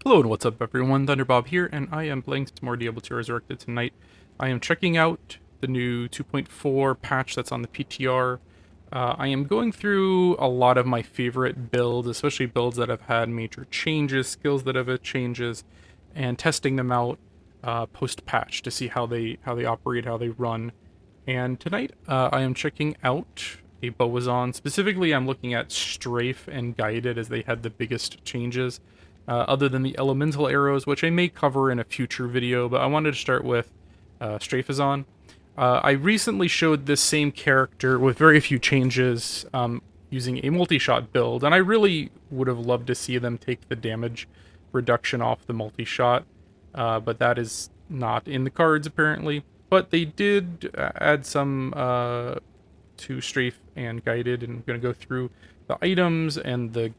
Hello and what's up everyone, Thunderbob here, and I am playing some more Diablo 2 Resurrected tonight. I am checking out the new 2.4 patch that's on the PTR. I am going through a lot of my favorite builds, especially builds that have had major changes, skills that have had changes, and testing them out post-patch to see how they operate, how they run. And tonight I am checking out a Boazon. Specifically, I'm looking at Strafe and Guided as they had the biggest changes. Other than the elemental arrows, which I may cover in a future video, but I wanted to start with Strafazon. I recently showed this same character with very few changes using a multi-shot build, and I really would have loved to see them take the damage reduction off the multi-shot, but that is not in the cards apparently. But they did add some to Strafe and Guided, and I'm going to go through the items and the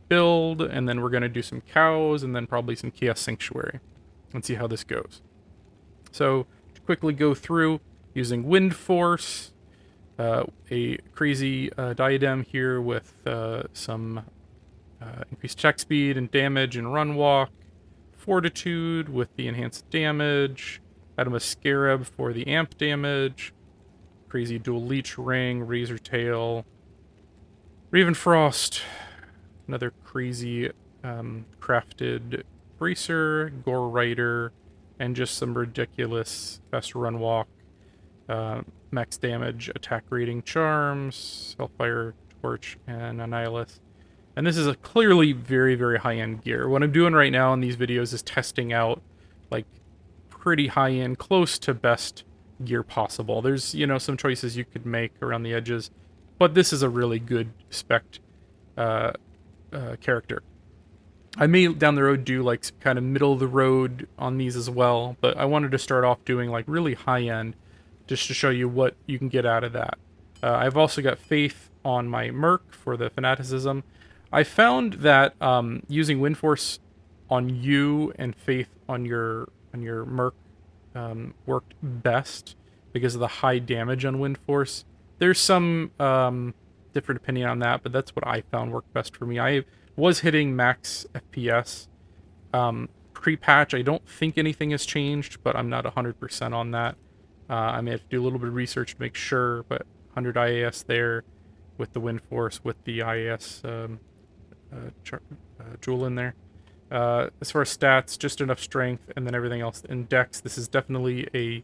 build, and then we're going to do some cows, and then probably some Chaos Sanctuary, and see how this goes. So, to quickly go through, using Wind Force, a crazy diadem here with some increased check speed and damage and run walk, Fortitude with the enhanced damage, Adam a Scarab for the amp damage, crazy dual leech ring, razor tail, Raven Frost, another crazy crafted bracer, gore rider, and just some ridiculous fast run walk, max damage, attack rating charms, hellfire torch, and annihilus. And this is a clearly very, very high-end gear. What I'm doing right now in these videos is testing out like pretty high-end, close to best gear possible. There's, you know, some choices you could make around the edges, but this is a really good spec character. I may down the road do like some kind of middle of the road on these as well, but I wanted to start off doing like really high-end just to show you what you can get out of that. I've also got Faith on my Merc for the Fanaticism. I found that using Wind Force on you and Faith on your Merc worked best because of the high damage on Wind Force. There's some different opinion on that, but that's what I found worked best for me. I was hitting max FPS. Pre-patch, I don't think anything has changed, but I'm not 100% on that. I may have to do a little bit of research to make sure, but 100 IAS there with the Wind Force, with the IAS jewel in there. As far as stats, just enough strength, and then everything else in dex. This is definitely a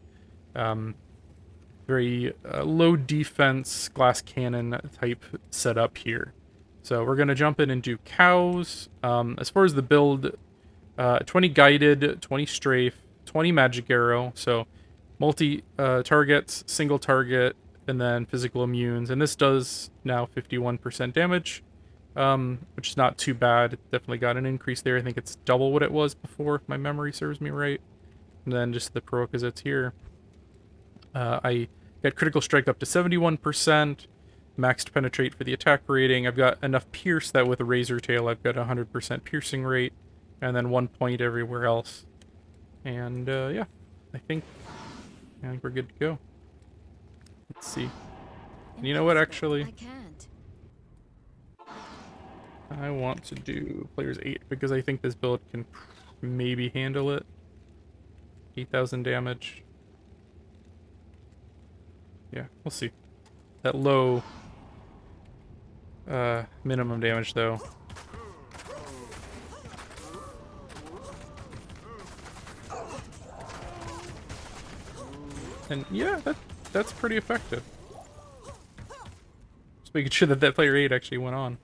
very low defense glass cannon type setup here. So we're going to jump in and do cows. As far as the build, 20 guided, 20 strafe, 20 magic arrow. So multi targets, single target, and then physical immunes. And this does now 51% damage, which is not too bad. It definitely got an increase there. I think it's double what it was before, if my memory serves me right. And then just the prerequisites here. I got critical strike up to 71%, maxed penetrate for the attack rating. I've got enough pierce that with a razor tail I've got 100% piercing rate, and then 1 point everywhere else. And yeah, I think we're good to go. Let's see. And you know what, actually? I want to do players 8 because I think this build can maybe handle it. 8,000 damage. Yeah, we'll see. That low minimum damage, though. And yeah, that's pretty effective. Just making sure that player 8 actually went on.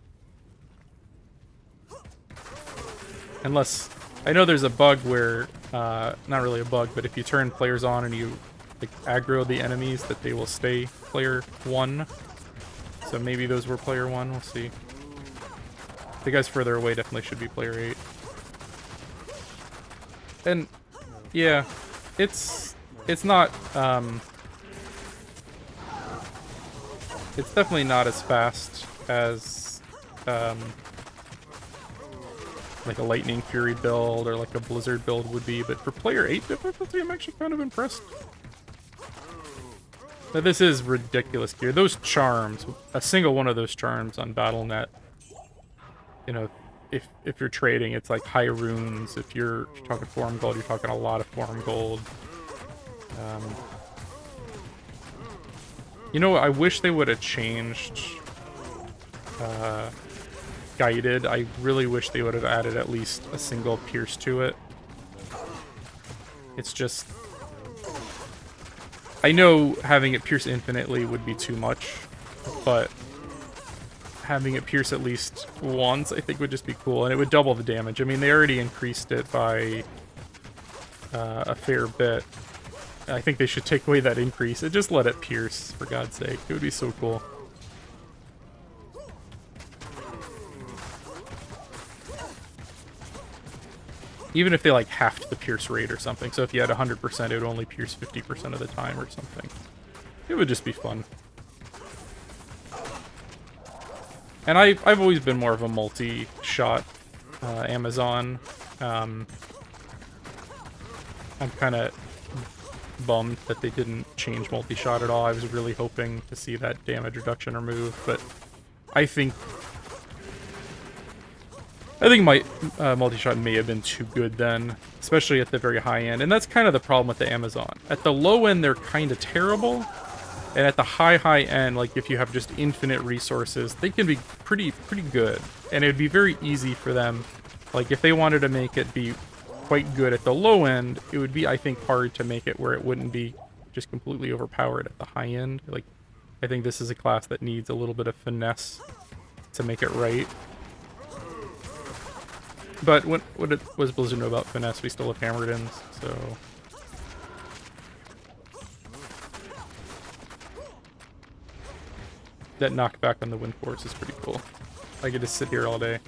Unless, I know there's a bug where, not really a bug, but if you turn players on and you like aggro the enemies, that they will stay player 1. So maybe those were player 1, we'll see. The guys further away definitely should be player 8. And yeah, it's not it's definitely not as fast as like a Lightning Fury build or like a Blizzard build would be, but for player 8 difficulty, I'm actually kind of impressed. Now, this is ridiculous gear. Those charms, a single one of those charms on BattleNet, you know, if you're trading, it's like high runes. If you're talking form gold, you're talking a lot of form gold. You know, I wish they would have changed guided. I really wish they would have added at least a single pierce to it. It's just... I know having it pierce infinitely would be too much, but having it pierce at least once I think would just be cool, and it would double the damage. I mean, they already increased it by a fair bit. I think they should take away that increase and just let it pierce, for God's sake. It would be so cool. Even if they, like, halved the pierce rate or something. So if you had 100%, it would only pierce 50% of the time or something. It would just be fun. And I've always been more of a multi-shot Amazon. I'm kind of bummed that they didn't change multi-shot at all. I was really hoping to see that damage reduction removed, but I think my multi-shot may have been too good then, especially at the very high end. And that's kind of the problem with the Amazon. At the low end, they're kind of terrible. And at the high end, like if you have just infinite resources, they can be pretty good. And it would be very easy for them. Like if they wanted to make it be quite good at the low end, it would be, I think, hard to make it where it wouldn't be just completely overpowered at the high end. Like, I think this is a class that needs a little bit of finesse to make it right. But what was Blizzard know about finesse? We still have Hammertons, so... That knockback on the wind force is pretty cool. I get to sit here all day.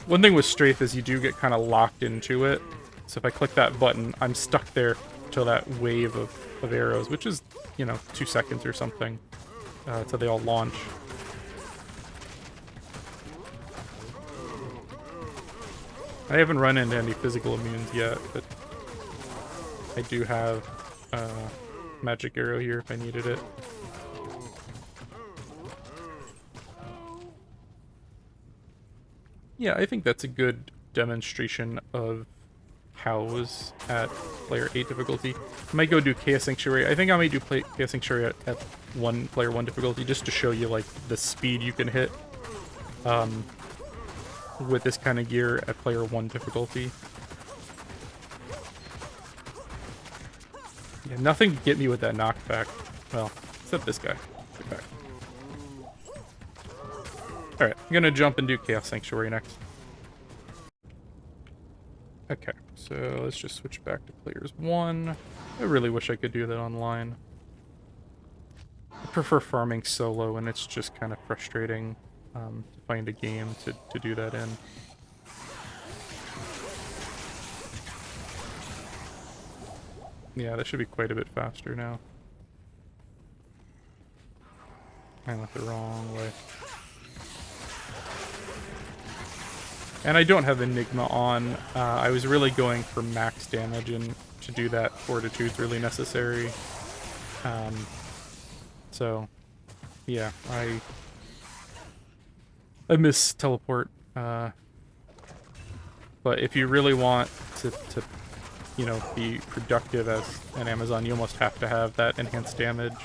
One thing with Strafe is you do get kind of locked into it. So if I click that button, I'm stuck there till that wave of arrows, which is, you know, 2 seconds or something, till they all launch. I haven't run into any physical immunes yet, but I do have magic arrow here if I needed it. Yeah, I think that's a good demonstration of hows at player 8 difficulty. I might go do Chaos Sanctuary. I think I might do Chaos Sanctuary at player 1 difficulty just to show you like the speed you can hit with this kind of gear at player 1 difficulty. Yeah, nothing can get me with that knockback. Well, except this guy. Get back. Alright, I'm gonna jump and do Chaos Sanctuary next. Okay, so let's just switch back to players 1. I really wish I could do that online. I prefer farming solo, and it's just kind of frustrating to find a game to do that in. Yeah, that should be quite a bit faster now. I went the wrong way. And I don't have Enigma on. I was really going for max damage, and to do that, Fortitude's really necessary. So, yeah, I miss teleport. But if you really want to, you know, be productive as an Amazon, you almost have to have that enhanced damage.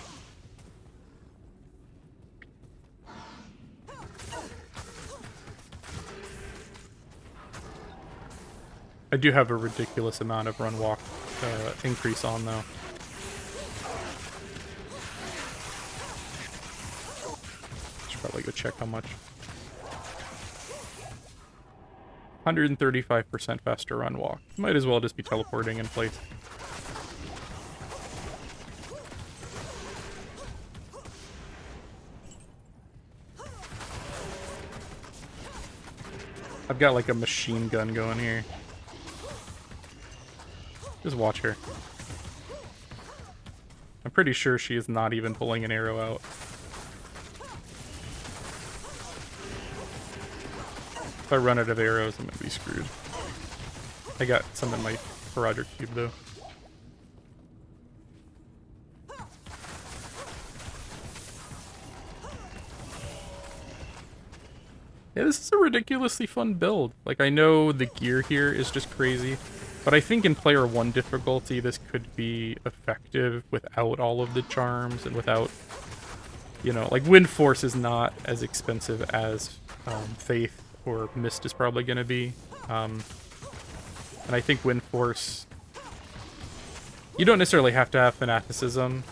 I do have a ridiculous amount of run walk increase on though. Should probably go check how much. 135% faster run walk. Might as well just be teleporting in place. I've got like a machine gun going here. Just watch her. I'm pretty sure she is not even pulling an arrow out. If I run out of arrows, I'm gonna be screwed. I got some in my Roderick cube though. Yeah, this is a ridiculously fun build. Like, I know the gear here is just crazy, but I think in player 1 difficulty, this could be effective without all of the charms and without, you know, like, Wind Force is not as expensive as Faith or Mist is probably going to be. And I think Wind Force, you don't necessarily have to have Fanaticism.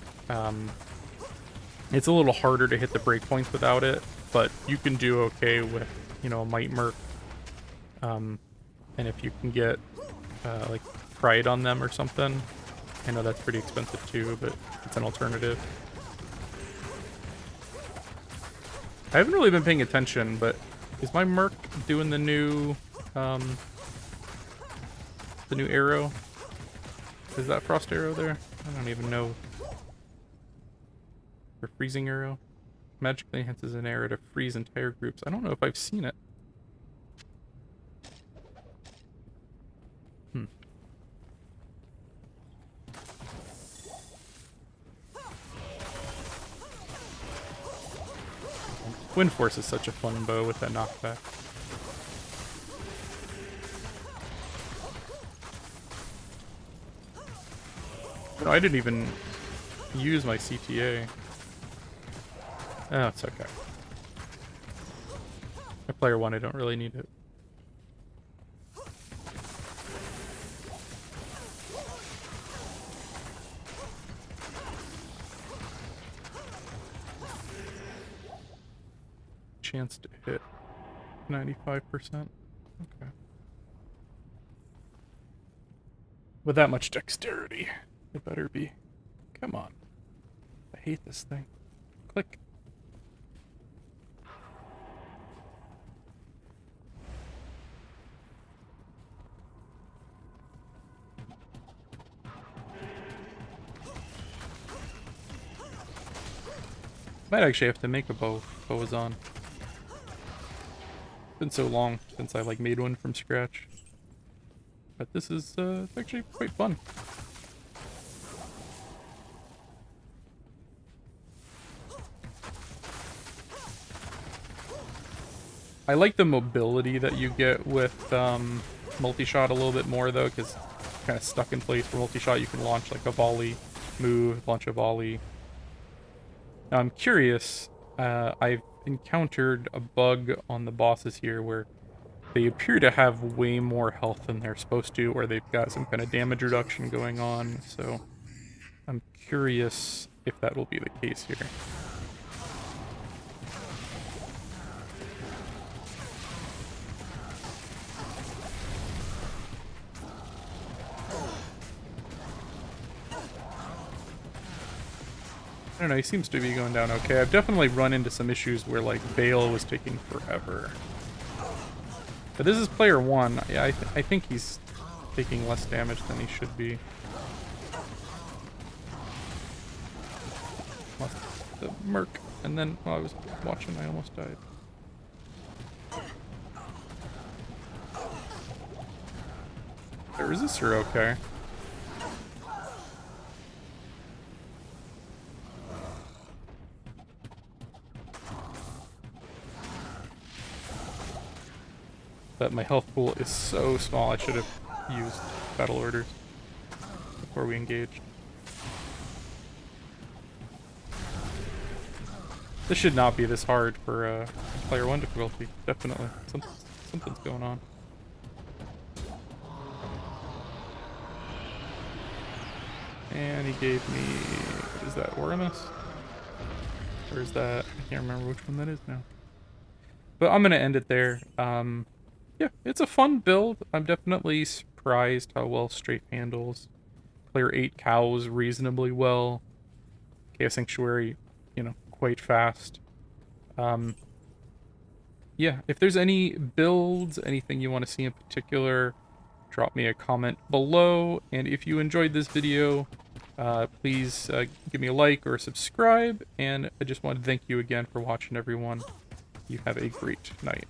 It's a little harder to hit the breakpoints without it, but you can do okay with, you know, a Might Merc. And if you can get, like, Pride on them or something, I know that's pretty expensive too, but it's an alternative. I haven't really been paying attention, but is my Merc doing the new arrow? Is that Frost Arrow there? I don't even know. Or Freezing Arrow? Magically enhances an arrow to freeze entire groups. I don't know if I've seen it. Wind Force is such a fun bow with that knockback. No, I didn't even use my CTA. Oh, it's okay. At player 1, I don't really need it. Chance to hit 95%. Okay. With that much dexterity, it better be. Come on. I hate this thing. Click. Might actually have to make a bow is on. It's been so long since I like made one from scratch. But this is it's actually quite fun. I like the mobility that you get with multi-shot a little bit more though, because it's kind of stuck in place. For multi-shot you can launch like a volley move, launch a volley. Now I'm curious, I've encountered a bug on the bosses here where they appear to have way more health than they're supposed to, or they've got some kind of damage reduction going on, so I'm curious if that will be the case here. I don't know, he seems to be going down okay. I've definitely run into some issues where, like, Bale was taking forever. But this is player 1. Yeah, I think he's taking less damage than he should be. Lost the Merc, and then while I was watching, I almost died. The Resistor, okay. But my health pool is so small, I should have used battle orders before we engaged. This should not be this hard for player 1 difficulty, definitely. Something's going on. And he gave me, what is that, Oramus? Or is that, I can't remember which one that is now. But I'm gonna end it there. Yeah, it's a fun build. I'm definitely surprised how well STRAFE handles. Player 8 cows reasonably well. Chaos Sanctuary, you know, quite fast. Yeah, if there's any builds, anything you want to see in particular, drop me a comment below. And if you enjoyed this video, please give me a like or subscribe. And I just want to thank you again for watching, everyone. You have a great night.